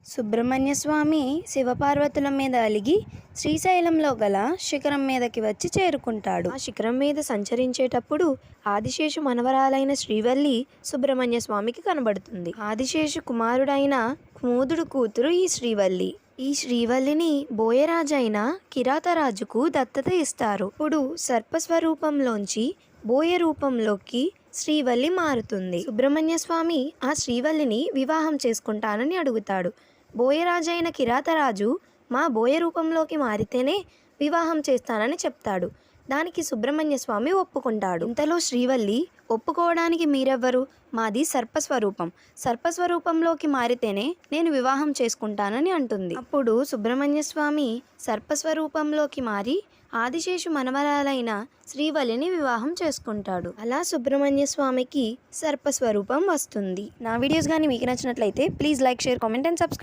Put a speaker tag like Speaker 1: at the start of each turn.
Speaker 1: సుబ్రహ్మణ్య స్వామి శివపార్వతుల మీద అలిగి శ్రీశైలంలో గల శిఖరం మీదకి వచ్చి చేరుకుంటాడు. ఆ శిఖరం మీద సంచరించేటప్పుడు ఆదిశేషు మనవరాలైన శ్రీవల్లి సుబ్రహ్మణ్య స్వామికి కనబడుతుంది. ఆదిశేషు కుమారుడైన కుమోదుడు కూతురు ఈ శ్రీవల్లి. ఈ శ్రీవల్లిని బోయరాజైన కిరాతరాజుకు దత్తత ఇస్తారు. ఇప్పుడు సర్పస్వరూపంలోంచి బోయ రూపంలోకి శ్రీవల్లి మారుతుంది. సుబ్రహ్మణ్య స్వామి ఆ శ్రీవల్లిని వివాహం చేసుకుంటానని అడుగుతాడు. బోయరాజైన కిరాతరాజు మా బోయ రూపంలోకి మారితేనే వివాహం చేస్తానని చెప్తాడు. దానికి సుబ్రహ్మణ్య స్వామి ఒప్పుకుంటాడు. ఇంతలో శ్రీవల్లి, ఒప్పుకోవడానికి మీరెవ్వరు? మాది సర్పస్వరూపం. సర్పస్వరూపంలోకి మారితేనే నేను వివాహం చేసుకుంటానని అంటుంది. అప్పుడు సుబ్రహ్మణ్య స్వామి సర్పస్వరూపంలోకి మారి ఆదిశేషు మనవరాలైన శ్రీవల్లిని వివాహం చేసుకుంటాడు. అలా సుబ్రహ్మణ్య స్వామికి సర్పస్వరూపం వస్తుంది. నా వీడియోస్ కానీ మీకు నచ్చినట్లయితే please like, share, comment and subscribe.